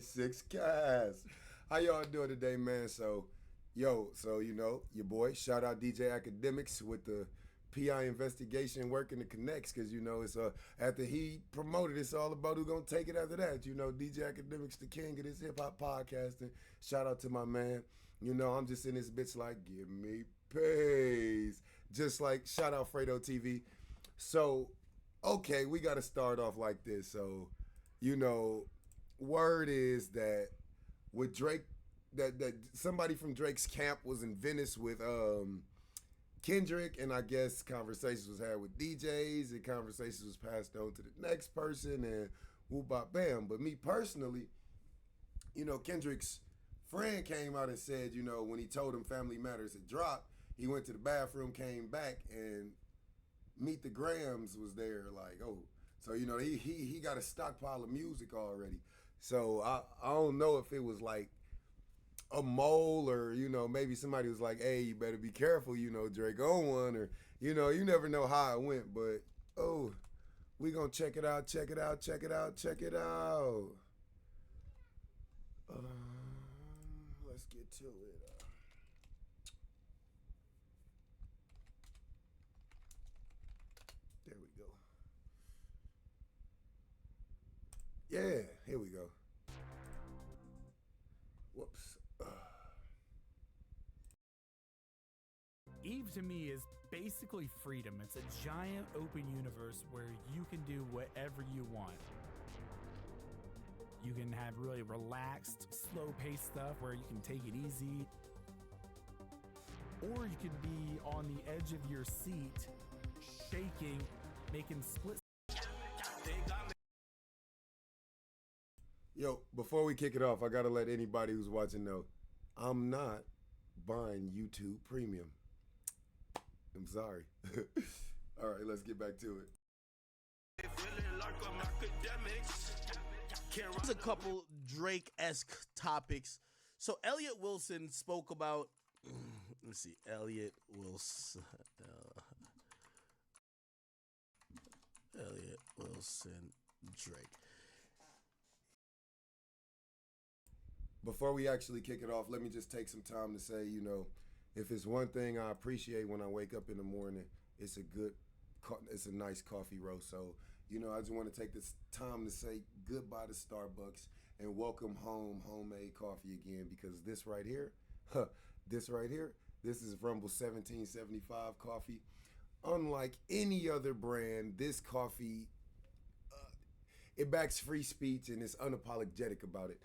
6 cast. How y'all doing today, man? So you know, your boy, shout out DJ Academics with the PI investigation working the connects, because you know it's after he promoted, it's all about who gonna take it after that. You know, DJ Academics, the king of this hip hop podcasting. Shout out to my man. You know, I'm just in this bitch like, give me pace. Just like shout out Fredo TV. So, okay, we gotta start off like this. So, you know, word is that with Drake, that somebody from Drake's camp was in Venice with Kendrick, and I guess conversations was had with DJs, and conversations was passed on to the next person, and whoop bop bam. But me personally, you know, Kendrick's friend came out and said, you know, when he told him Family Matters had dropped, he went to the bathroom, came back, and Meet the Grams was there. Like, oh, so you know, he got a stockpile of music already. So I don't know if it was like a mole, or you know, maybe somebody was like, hey, you better be careful, you know, Drake on one, or you know, you never know how it went. But oh, we gonna check it out. Let's get to it. There we go. Yeah, here we go. Whoops. Eve to me is basically freedom. It's a giant open universe where you can do whatever you want. You can have really relaxed, slow-paced stuff where you can take it easy. Or you could be on the edge of your seat, shaking, making split. Yo, before we kick it off, I gotta let anybody who's watching know, I'm not buying YouTube Premium. I'm sorry. All right, let's get back to it. There's a couple Drake-esque topics. So Elliot Wilson spoke about, let's see, Elliot Wilson, Drake. Before we actually kick it off, let me just take some time to say, you know, if it's one thing I appreciate when I wake up in the morning, it's a nice coffee roast. So, you know, I just want to take this time to say goodbye to Starbucks and welcome home homemade coffee again, because this right here, this is Rumble 1775 coffee. Unlike any other brand, this coffee, it backs free speech and is unapologetic about it.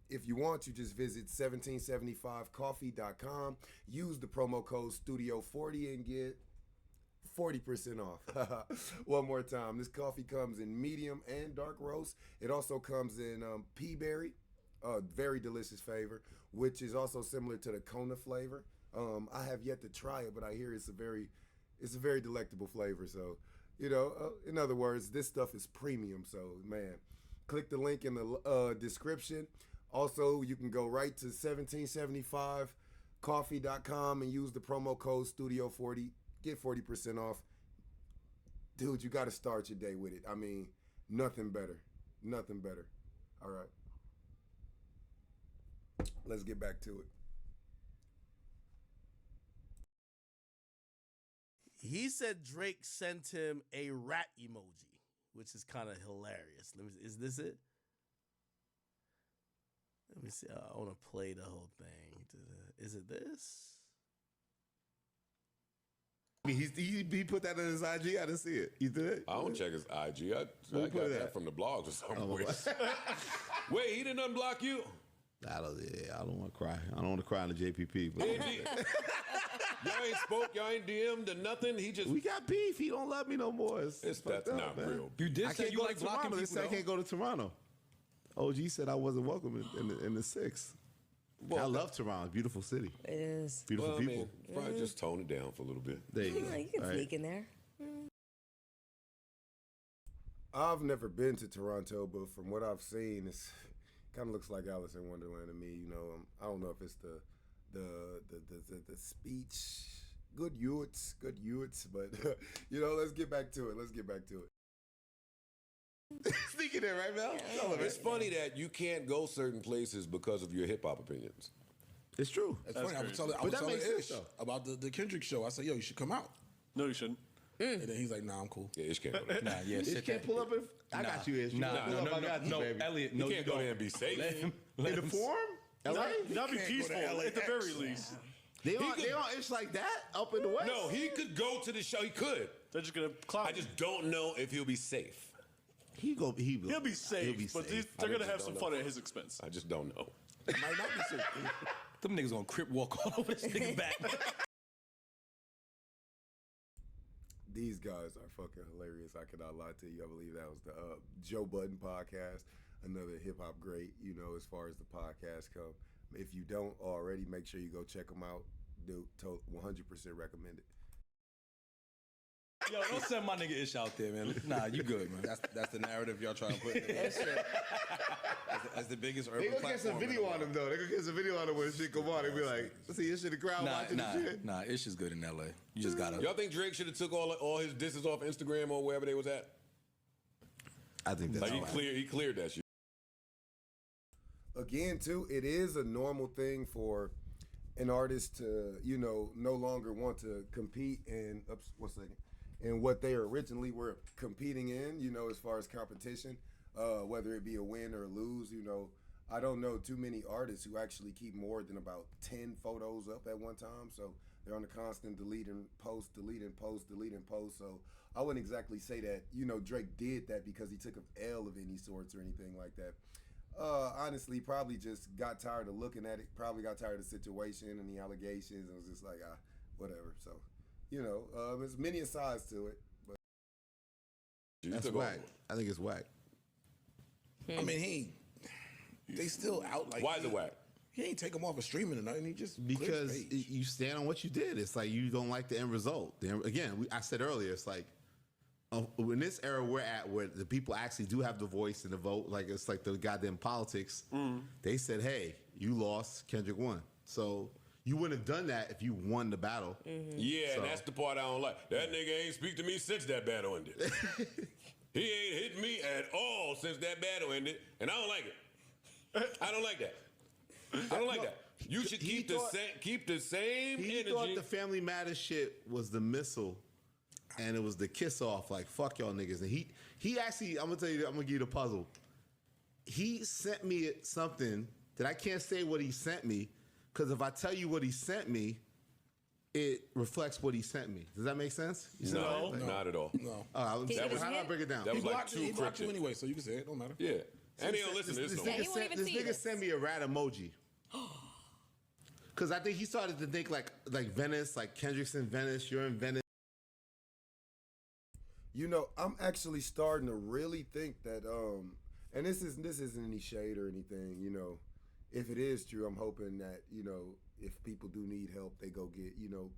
If you want, you just visit 1775coffee.com, use the promo code Studio40 and get 40% off. One more time, this coffee comes in medium and dark roast. It also comes in pea berry, very delicious flavor, which is also similar to the Kona flavor. I have yet to try it, but I hear it's a very delectable flavor. So, you know, in other words, this stuff is premium. So, man, click the link in the description. Also, you can go right to 1775coffee.com and use the promo code Studio40. Get 40% off. Dude, you got to start your day with it. I mean, nothing better. Nothing better. All right. Let's get back to it. He said Drake sent him a rat emoji, which is kind of hilarious. Is this it? Let me see. I want to play the whole thing. Is it this? He put that on his IG. I didn't see it. You did it? I don't check his IG. I got that from the blogs or something. Wait, he didn't unblock you? I don't want to cry. I don't want to cry on the JPP. But Y'all ain't spoke. Y'all ain't DM'd or nothing. He just we got beef. He don't love me no more. That's not man. real. You did I say can't you go like to blocking Toronto. They people. said I can't go to Toronto. OG said I wasn't welcome in the six. Well, I love Toronto. Beautiful city. It is. Beautiful people. I mean, probably just tone it down for a little bit. There you go. You can sneak in there. I've never been to Toronto, but from what I've seen, it's kind of looks like Alice in Wonderland to me. You know, I don't know if it's the speech, good youths, but you know, let's get back to it. Sneaking in, right, Mel? It's funny that you can't go certain places because of your hip hop opinions. It's true. That's funny. I was telling Ish about the Kendrick show. I said, yo, you should come out. No, you shouldn't. And then he's like, nah, I'm cool. Yeah, Ish can't go there. Nah, yeah, You sit can't there. pull up. I got you, Ish. You Nah, can pull up, I got you, baby. Elliot, You can't go there and be safe. In the forum? LA? That'd be peaceful at the very least. They don't Ish like that up in the West? No, he could go to the show. He could. They're just gonna clown. I just don't know if he'll be safe. He'll be safe, but they're gonna have some fun at his expense. I just don't know. Might not be safe. Them niggas gonna crip walk all over this nigga back. These guys are fucking hilarious. I cannot lie to you. I believe that was the Joe Budden podcast, another hip hop great, as far as the podcast come. If you don't already, make sure you go check them out. 100% recommend it. Yo, don't send my nigga Ish out there, man. Nah, you good, man. That's the narrative y'all trying to put. As the biggest urban They gonna platform. get some video on him, though. They gonna get some video on him when shit come on. They be like, see, this shit the crowd watching the shit. Nah, Ish is good in LA. You just gotta. Y'all think Drake should have took all his disses off Instagram or wherever they was at? I think that's Like he cleared that shit. Again, too, it is a normal thing for an artist to, no longer want to compete in, in what they originally were competing in, as far as competition, whether it be a win or a lose, I don't know too many artists who actually keep more than about 10 photos up at one time. So they're on a constant deleting post. So I wouldn't exactly say that, Drake did that because he took an L of any sorts or anything like that. Honestly, probably just got tired of looking at it, probably got tired of the situation and the allegations, and was just like, whatever. So, there's many sides to it. But That's whack. I think it's whack. I mean, they still out like. Why is it whack? He ain't take him off of streaming or nothing. He just Because you stand on what you did. It's like you don't like the end result. I said earlier, it's like in this era we're at, where the people actually do have the voice and the vote. Like it's like the goddamn politics. They said, "Hey, you lost. Kendrick won." So you wouldn't have done that if you won the battle. Yeah, and that's the part I don't like. That nigga ain't speak to me since that battle ended. He ain't hit me at all since that battle ended, and I don't like it. I don't like that. I don't like that. You should keep the same He energy. thought the Family Matters shit was the missile, and it was the kiss off. Like fuck y'all niggas. And he actually, I'm gonna give you the puzzle. He sent me something that I can't say what he sent me, because if I tell you what he sent me, it reflects what he sent me. Does that make sense? No, not at all. No. How do I break it down? That was like blocked too you cryptic. anyway, so you can say it. Don't matter. Yeah. And he don't listen to this no more. he won't even This see nigga this. sent me a rat emoji. Because I think he started to think like Venice, like Kendrick's in Venice, you're in Venice. I'm actually starting to really think that, and this isn't any shade or anything, if it is true, I'm hoping that, if people do need help, they go get,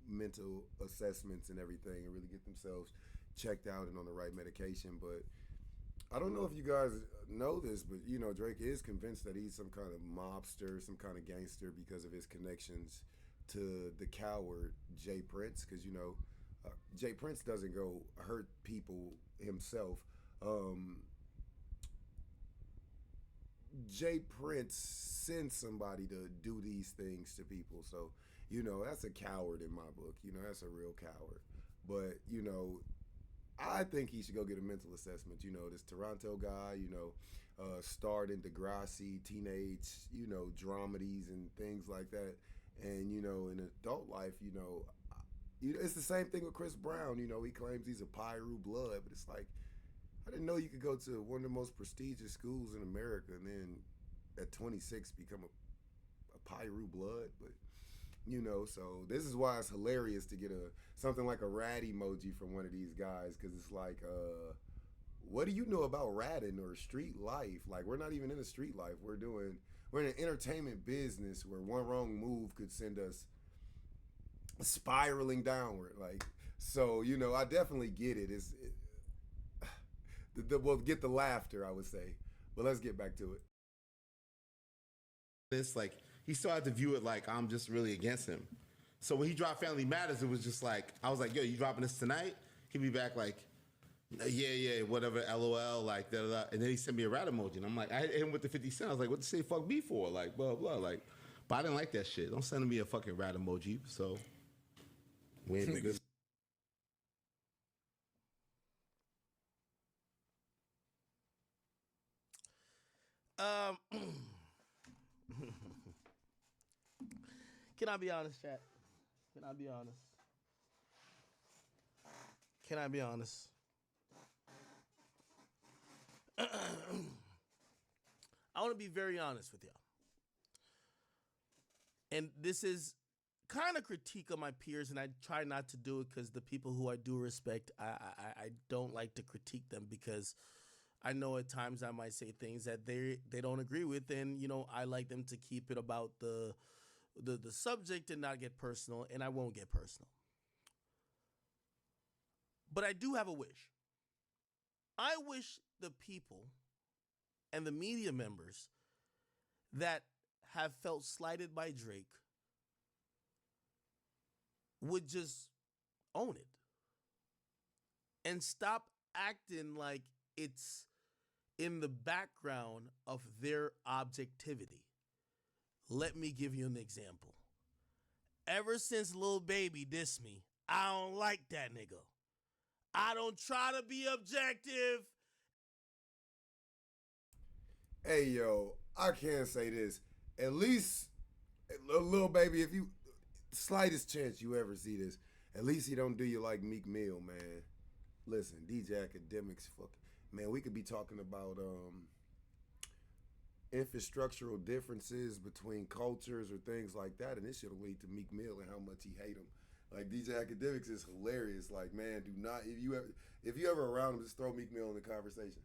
mental assessments and everything and really get themselves checked out and on the right medication. But I don't know if you guys know this, but, Drake is convinced that he's some kind of mobster, some kind of gangster because of his connections to the coward Jay Prince, because, Jay Prince doesn't go hurt people himself. Jay Prince sends somebody to do these things to people. So, that's a coward in my book. That's a real coward. But, I think he should go get a mental assessment. This Toronto guy, starred in Degrassi, teenage, dramedies and things like that. And, in adult life, it's the same thing with Chris Brown. He claims he's a Pyru blood, but it's like, I didn't know you could go to one of the most prestigious schools in America and then at 26 become a Pyru blood. But, so this is why it's hilarious to get something like a rat emoji from one of these guys, because it's like, what do you know about ratting or street life? Like, we're not even in a street life. We're in an entertainment business where one wrong move could send us spiraling downward. Like, so, I definitely get it. We'll get the laughter, I would say. But let's get back to it. It's like he started to view it like I'm just really against him. So when he dropped Family Matters, it was just like, I was like, yo, you dropping this tonight? He'd be back like, Yeah, whatever, LOL, like, da, da, da. And then he sent me a rat emoji. And I'm like, I hit him with the 50 cents. I was like, what to say fuck me for? Like, blah, blah. Like, but I didn't like that shit. Don't send me a fucking rat emoji. So, we ain't good. Can I be honest, chat? Can I be honest? Can I be honest? I want to be very honest with y'all. And this is kind of critique of my peers, and I try not to do it because the people who I do respect, I don't like to critique them because I know at times I might say things that they don't agree with, and I like them to keep it about the subject and not get personal, and I won't get personal. But I do have a wish. I wish the people and the media members that have felt slighted by Drake would just own it and stop acting like it's in the background of their objectivity. Let me give you an example. Ever since Lil Baby dissed me, I don't like that nigga. I don't try to be objective. Hey, yo, I can't say this. At least, Lil Baby, if you, slightest chance you ever see this, at least he don't do you like Meek Mill, man. Listen, DJ Academics, man, we could be talking about infrastructural differences between cultures or things like that, and this should lead to Meek Mill and how much he hate him. Like, DJ Academics is hilarious. Like, man, do not, if you ever around him, just throw Meek Mill in the conversation.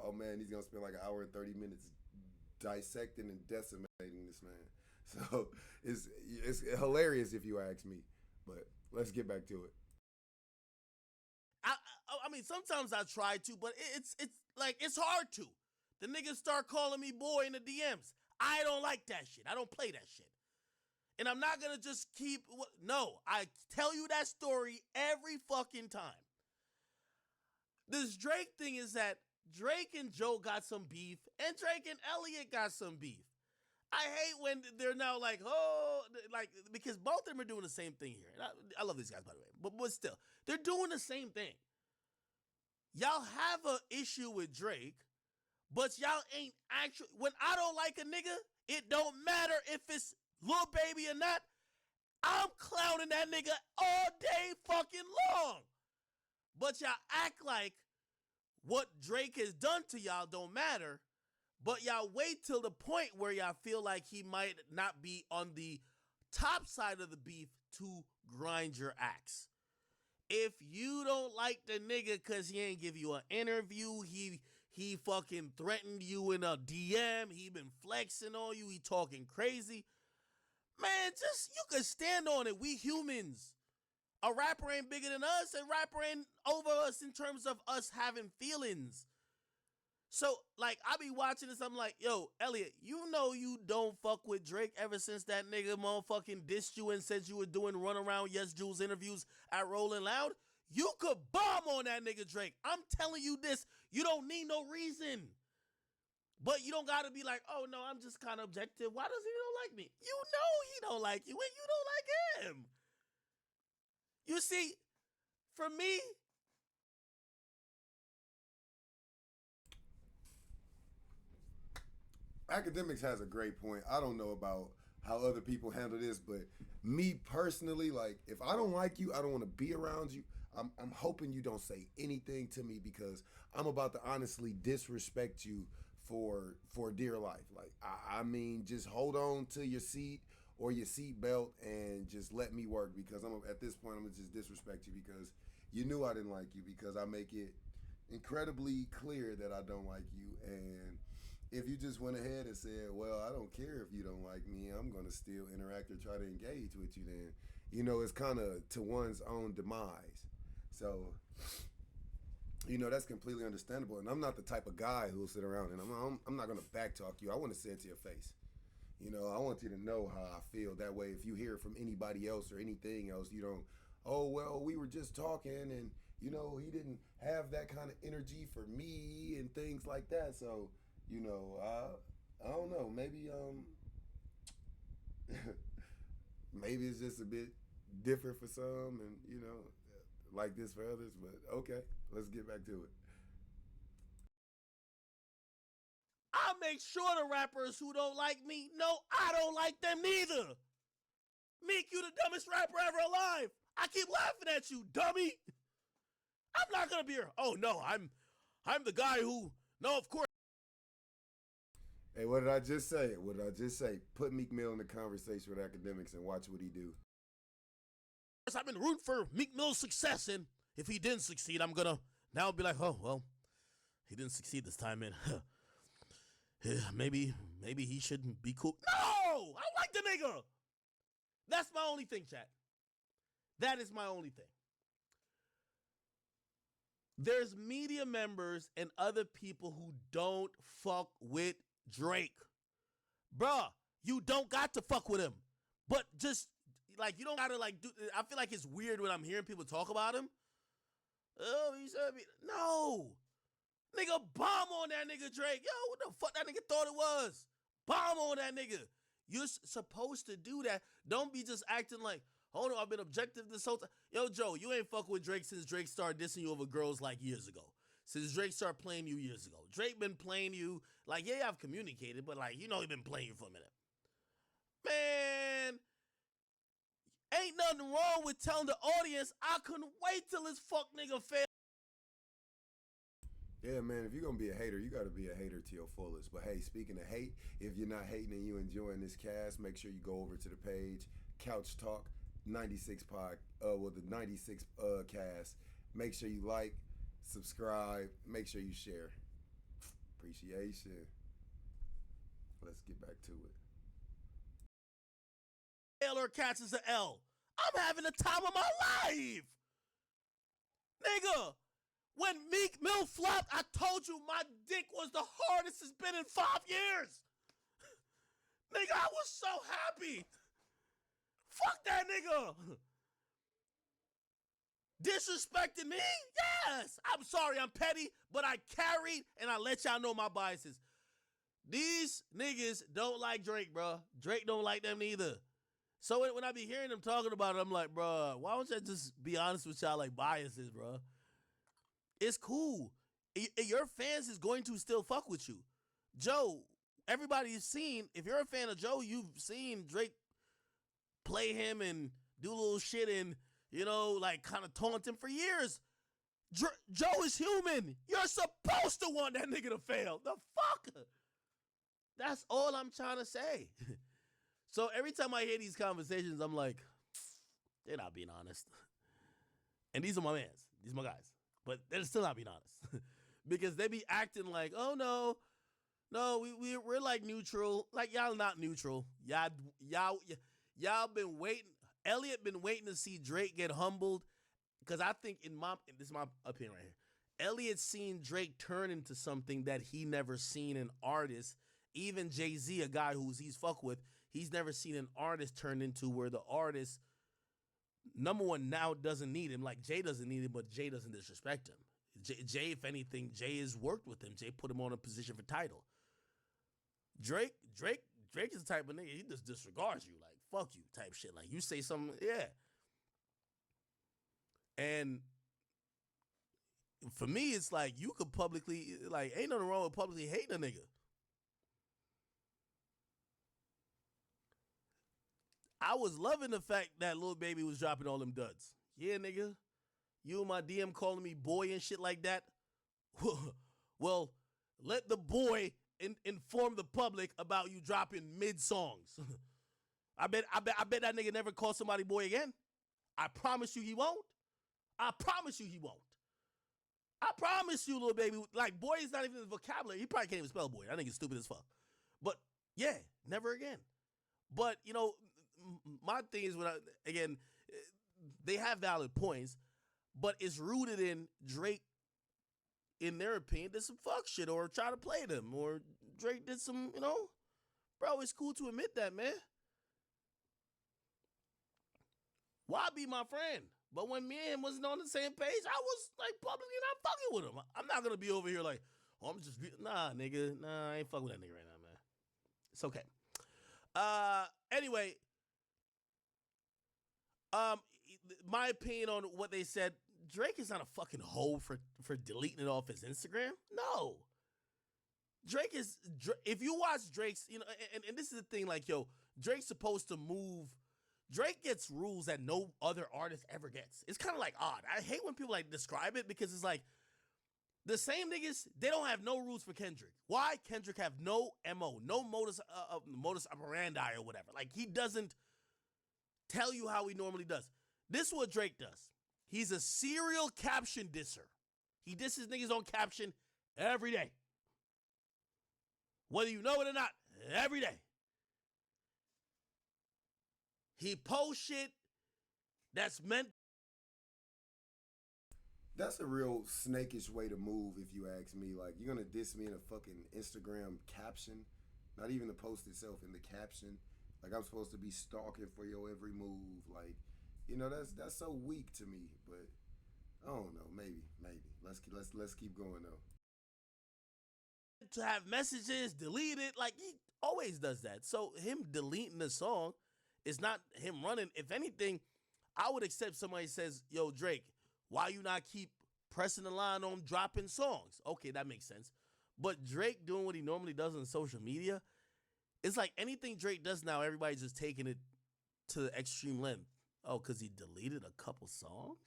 Oh man, he's gonna spend like an hour and 30 minutes dissecting and decimating this man. So it's hilarious if you ask me. But let's get back to it. I mean, sometimes I try to, but it's like it's hard to. The niggas start calling me boy in the DMs. I don't like that shit. I don't play that shit. And I'm not gonna just keep. No, I tell you that story every fucking time. This Drake thing is that Drake and Joe got some beef, and Drake and Elliot got some beef. I hate when they're now like, oh, like, because both of them are doing the same thing here. And I love these guys, by the way, but still, they're doing the same thing. Y'all have an issue with Drake, but y'all ain't actually. When I don't like a nigga, it don't matter if it's Lil Baby or not. I'm clowning that nigga all day fucking long. But y'all act like what Drake has done to y'all don't matter, but y'all wait till the point where y'all feel like he might not be on the top side of the beef to grind your axe. If you don't like the nigga because he ain't give you an interview, he fucking threatened you in a DM, he been flexing on you, he talking crazy, man, just, you can stand on it. We humans. A rapper ain't bigger than us. A rapper ain't over us in terms of us having feelings. So, like, I be watching this, I'm like, yo, Elliot, you know you don't fuck with Drake ever since that nigga motherfucking dissed you and said you were doing runaround Yes Jules interviews at Rolling Loud. You could bomb on that nigga Drake. I'm telling you this. You don't need no reason. But you don't got to be like, oh, no, I'm just kind of objective. Why does he don't like me? You know he don't like you and you don't like him. You see, for me, Academics has a great point. I don't know about how other people handle this, but me personally, like, if I don't like you, I don't want to be around you. I'm hoping you don't say anything to me because I'm about to honestly disrespect you for dear life. Like, I mean, just hold on to your seat or your seat belt and just let me work because at this point, I'm going to just disrespect you because you knew I didn't like you because I make it incredibly clear that I don't like you. And if you just went ahead and said, well, I don't care if you don't like me, I'm going to still interact or try to engage with you, then, you know, it's kind of to one's own demise. So, you know, that's completely understandable. And I'm not the type of guy who'll sit around and I'm not going to backtalk you. I want to say it to your face. You know, I want you to know how I feel. That way, if you hear from anybody else or anything else, you don't, oh, well, we were just talking and you know, he didn't have that kind of energy for me and things like that. So, you know, I don't know. Maybe maybe it's just a bit different for some, and you know, like this for others. But okay, let's get back to it. I make sure the rappers who don't like me know I don't like them neither. Meek, you the dumbest rapper ever alive. I keep laughing at you, dummy. I'm not gonna be here. Oh no, I'm the guy who. No, of course. Hey, what did I just say? What did I just say? Put Meek Mill in the conversation with academics and watch what he do. I've been rooting for Meek Mill's success, and if he didn't succeed, I'm gonna now be like, oh well, he didn't succeed this time, and maybe he shouldn't be cool. No, I like the nigga. That's my only thing, chat. That is my only thing. There's media members and other people who don't fuck with Drake. Bruh, you don't got to fuck with him. But just, like, you don't gotta, like, do. I feel like it's weird when I'm hearing people talk about him. Oh, he said me. No. Nigga, bomb on that nigga Drake. Yo, what the fuck that nigga thought it was? Bomb on that nigga. You're supposed to do that. Don't be just acting like, hold on, I've been objective this whole time. Yo, Joe, you ain't fucking with Drake since Drake started dissing you over girls like years ago. Since Drake started playing you years ago. Drake been playing you, like, yeah, I've communicated, but, like, you know he been playing you for a minute. Man, ain't nothing wrong with telling the audience, I couldn't wait till this fuck nigga failed. Yeah, man, if you're going to be a hater, you got to be a hater to your fullest. But, hey, speaking of hate, if you're not hating and you enjoying this cast, make sure you go over to the page, Couch Talk 96 the 96 cast. Make sure you like, subscribe, make sure you share. Appreciation. Let's get back to it. Taylor Katz is an L. I'm having the time of my life. Nigga, when Meek Mill flopped, I told you my dick was the hardest it's been in 5 years. Nigga, I was so happy. Fuck that nigga. Disrespecting me? Yes. I'm sorry, I'm petty, but I carried and I let y'all know my biases. These niggas don't like Drake, bro. Drake don't like them neither. So when I be hearing them talking about it, I'm like, bro, why don't you just be honest with y'all like biases, bro? It's cool. Your fans is going to still fuck with you. Joe, everybody's seen, if you're a fan of Joe, you've seen Drake play him and do little shit and, you know, like kind of taunt him for years. Joe is human. You're supposed to want that nigga to fail. The fuck? That's all I'm trying to say. So every time I hear these conversations, I'm like, they're not being honest. And these are my mans. These are my guys. But they're still not being honest. Because they be acting like, oh, no, we're like neutral. Like, y'all not neutral. Y'all been waiting. Elliot been waiting to see Drake get humbled. Because I think, this is my opinion right here, Elliot's seen Drake turn into something that he never seen an artist. Even Jay-Z, a guy he's fuck with, he's never seen an artist turn into where the artist, number one, now doesn't need him. Like, Jay doesn't need him, but Jay doesn't disrespect him. Jay, if anything, Jay has worked with him. Jay put him on a position for title. Drake is the type of nigga, he just disregards you. Like, fuck you type shit. Like, you say something, yeah. And for me, it's like, you could publicly, like, ain't nothing wrong with publicly hating a nigga. I was loving the fact that Lil Baby was dropping all them duds. Yeah, nigga. You in my DM calling me boy and shit like that? Well, let the boy inform the public about you dropping mid-songs. I bet that nigga never call somebody boy again. I promise you he won't. I promise you he won't. I promise you, Lil Baby. Like, boy is not even in the vocabulary. He probably can't even spell boy. I think it's stupid as fuck. But, yeah, never again. But, you know, my thing is, again, they have valid points, but it's rooted in Drake, in their opinion, did some fuck shit or try to play them, or Drake did some, you know, bro, it's cool to admit that, man. Why be my friend? But when me and him wasn't on the same page, I was like publicly not fucking with him. I'm not gonna be over here like, oh, I'm just nah, nigga. Nah, I ain't fucking with that nigga right now, man. It's okay. Anyway, my opinion on what they said, Drake is not a fucking hoe for deleting it off his Instagram. No. Drake is, if you watch Drake's, you know, and this is the thing, like, yo, Drake's supposed to move. Drake gets rules that no other artist ever gets. It's kind of like odd. I hate when people like describe it because it's like the same niggas, they don't have no rules for Kendrick. Why? Kendrick have no MO, no modus operandi or whatever. Like, he doesn't tell you how he normally does. This is what Drake does. He's a serial caption disser. He disses niggas on caption every day. Whether you know it or not, every day. He posts shit that's meant. That's a real snakish way to move, if you ask me. Like, you're gonna diss me in a fucking Instagram caption, not even the post itself, in the caption. Like, I'm supposed to be stalking for your every move. Like, you know, that's so weak to me. But I don't know. Maybe. Let's keep going though. To have messages deleted, like, he always does that. So him deleting the song is not him running. If anything, I would accept somebody says, yo, Drake, why you not keep pressing the line on dropping songs? Okay, that makes sense. But Drake doing what he normally does on social media, it's like anything Drake does now, everybody's just taking it to the extreme length. Oh, because he deleted a couple songs?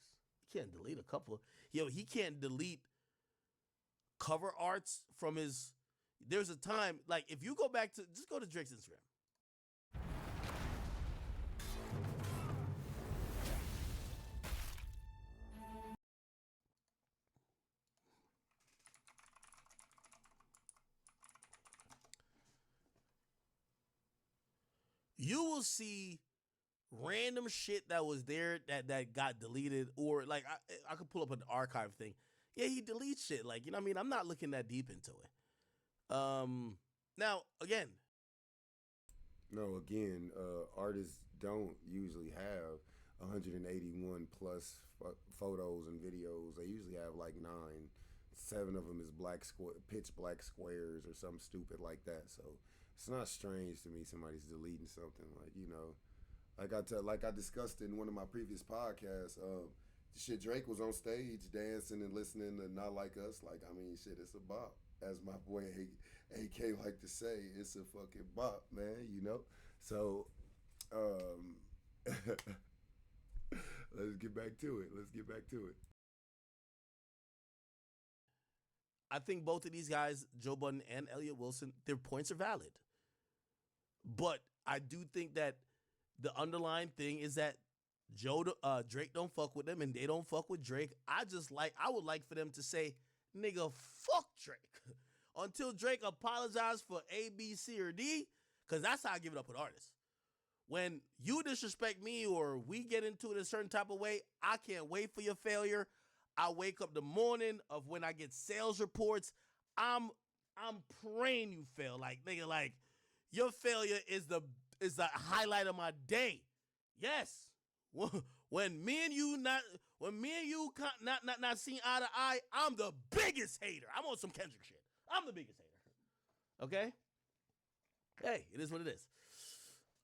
He can't delete a couple. Yo, he can't delete cover arts from his. There's a time, like, if you go back to, just go to Drake's Instagram. You will see random shit that was there that got deleted, or like I could pull up an archive thing. Yeah, he deletes shit. Like, you know what I mean? I'm not looking that deep into it. Now, again. No, again, artists don't usually have 181 plus photos and videos. They usually have like 9. 7 of them is pitch black squares or something stupid like that. So it's not strange to me somebody's deleting something. Like, you know, like I discussed in one of my previous podcasts, shit, Drake was on stage dancing and listening to Not Like Us. Like, I mean, shit, it's a bop. As my boy AK like to say, it's a fucking bop, man, you know? So, let's get back to it. I think both of these guys, Joe Budden and Elliott Wilson, their points are valid. But I do think that the underlying thing is that Drake don't fuck with them and they don't fuck with Drake. I would like for them to say, nigga, fuck Drake. Until Drake apologized for A, B, C, or D, because that's how I give it up with artists. When you disrespect me or we get into it a certain type of way, I can't wait for your failure. I wake up the morning of when I get sales reports, I'm praying you fail. Like, nigga, like, your failure is the highlight of my day. Yes. When me and you not seeing eye to eye, I'm the biggest hater. I'm on some Kendrick shit. I'm the biggest hater. Okay? Hey, it is what it is.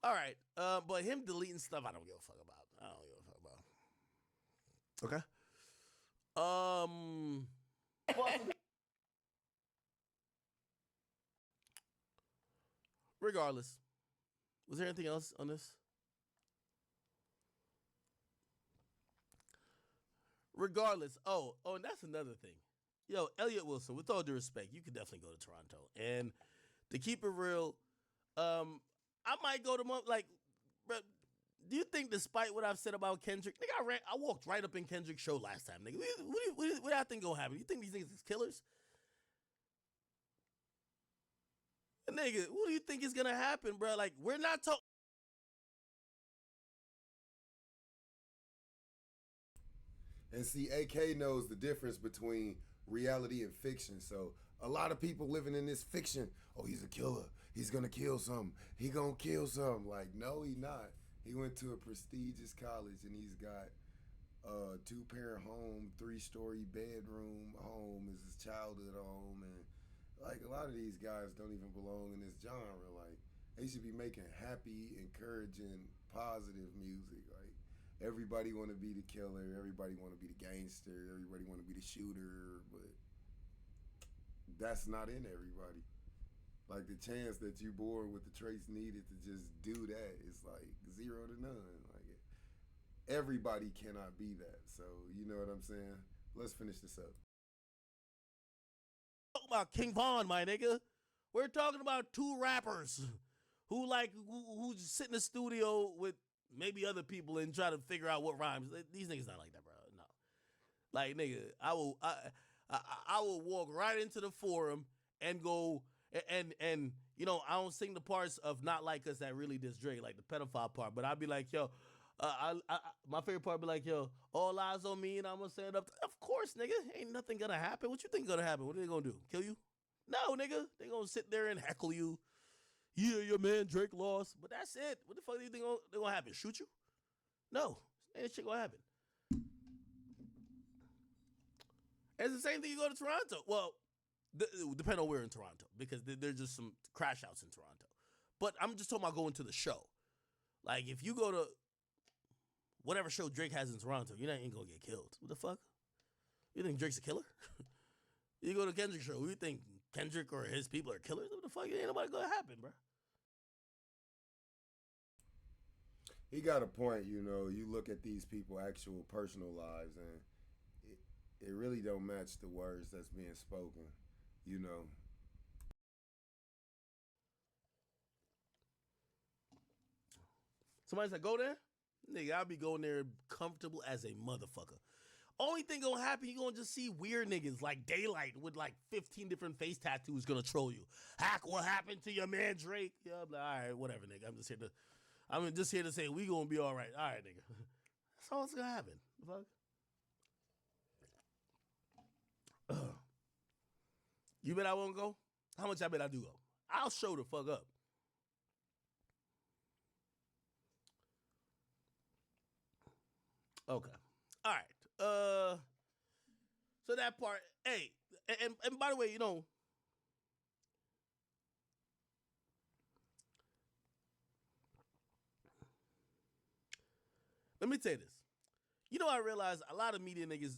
All right. But him deleting stuff, I don't give a fuck about. Okay? Regardless, was there anything else on this? Regardless, and that's another thing. Yo, Elliott Wilson, with all due respect, you could definitely go to Toronto. And to keep it real, I might go to bro, do you think despite what I've said about Kendrick, nigga, I walked right up in Kendrick's show last time, nigga. What do y'all think gonna happen? You think these niggas is killers? Nigga, what do you think is gonna happen, bro? Like, we're not talking. And see, AK knows the difference between reality and fiction. So a lot of people living in this fiction, oh, he's a killer. He's gonna kill something. He gonna kill something. Like, no, he not. He went to a prestigious college and he's got 2-parent home, 3-story bedroom home is his childhood home, and like a lot of these guys don't even belong in this genre. Like they should be making happy, encouraging, positive music. Like everybody want to be the killer, everybody want to be the gangster, everybody want to be the shooter, but that's not in everybody. Like the chance that you born with the traits needed to just do that is like 0 to none. Like everybody cannot be that. So you know what I'm saying? Let's finish this up. Talk about King Von, my nigga. We're talking about 2 rappers who sit in the studio with maybe other people and try to figure out what rhymes. These niggas not like that, bro. No. Like nigga, I will walk right into the forum and go and you know, I don't sing the parts of Not Like Us that really diss Drake, like the pedophile part, but I'd be like, yo, my favorite part be like, yo, all eyes on me and I'm gonna stand up. Of course, nigga, ain't nothing gonna happen. What you think gonna happen? What are they gonna do? Kill you? No, nigga, they gonna sit there and heckle you. Yeah, your man Drake lost, but that's it. What the fuck do you think they gonna happen? Shoot you? No, ain't shit gonna happen. It's the same thing. You go to Toronto. Well, depending on where in Toronto, because there's just some crash outs in Toronto. But I'm just talking about going to the show. Like if you go to whatever show Drake has in Toronto, you're not even gonna get killed. What the fuck? You think Drake's a killer? You go to Kendrick's show, you think Kendrick or his people are killers? What the fuck? Ain't nobody gonna happen, bro. He got a point, you know. You look at these people' actual personal lives, and it really don't match the words that's being spoken, you know. Somebody said, go there? Nigga, I'll be going there comfortable as a motherfucker. Only thing gonna happen, you gonna just see weird niggas like Daylight with like 15 different face tattoos gonna troll you. Hack, what happened to your man Drake? Yeah, I'm like, all right, whatever, nigga. I'm just here to say we gonna be all right. All right, nigga. That's all that's gonna happen. Fuck. You bet I won't go? How much I bet I do go? I'll show the fuck up. Okay. All right. So that part, hey, and by the way, you know, let me tell you this. You know, I realize a lot of media niggas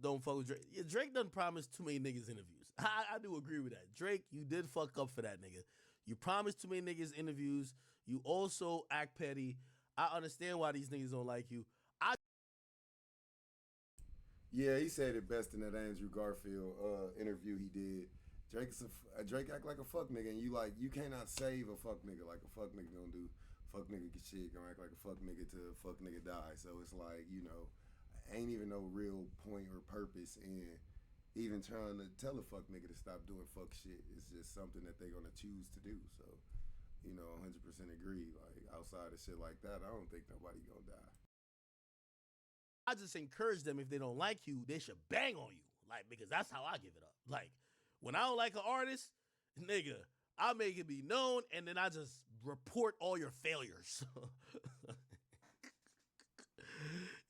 don't fuck with Drake. Yeah, Drake done promised too many niggas interviews. I do agree with that. Drake, you did fuck up for that, nigga. You promised too many niggas interviews. You also act petty. I understand why these niggas don't like you. Yeah, he said it best in that Andrew Garfield interview he did. Drake act like a fuck nigga, and you cannot save a fuck nigga like a fuck nigga gonna do. Fuck nigga shit, gonna act like a fuck nigga till fuck nigga die. So it's like, you know, ain't even no real point or purpose in even trying to tell a fuck nigga to stop doing fuck shit. It's just something that they're gonna choose to do. So, you know, 100% agree. Like outside of shit like that, I don't think nobody gonna die. I just encourage them, if they don't like you, they should bang on you. Like, because that's how I give it up. Like, when I don't like an artist, nigga, I make it be known, and then I just report all your failures.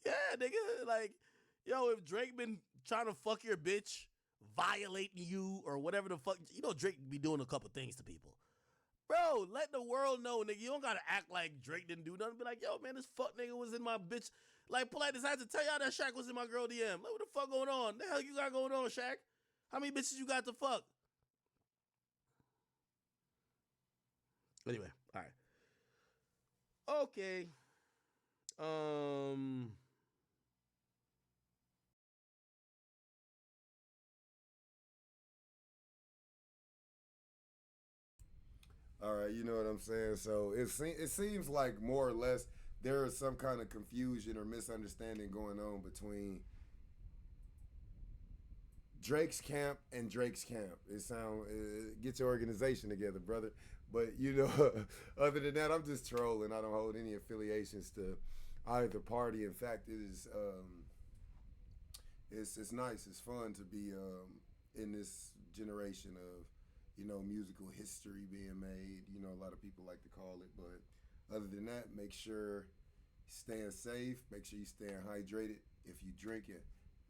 Yeah, nigga. Like, yo, if Drake been trying to fuck your bitch, violating you, or whatever the fuck, you know Drake be doing a couple things to people. Bro, let the world know, nigga. You don't gotta act like Drake didn't do nothing. Be like, yo, man, this fuck nigga was in my bitch. Like, Polite decided to tell y'all that Shaq was in my girl DM. Like, what the fuck going on? The hell you got going on, Shaq? How many bitches you got to fuck? Anyway, all right. Okay. All right, you know what I'm saying? So it seems like more or less there is some kind of confusion or misunderstanding going on between Drake's camp and Drake's camp. Get your organization together, brother. But you know, other than that, I'm just trolling. I don't hold any affiliations to either party. In fact, it's nice. It's fun to be in this generation of, you know, musical history being made. You know, a lot of people like to call it. But other than that, make sure Staying safe. Make sure you staying hydrated. If you drinking,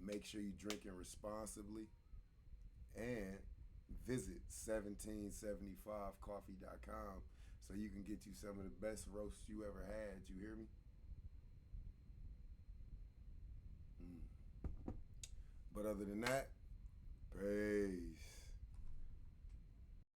make sure you drinking responsibly. And visit 1775coffee.com so you can get you some of the best roasts you ever had. You hear me? But other than that, peace.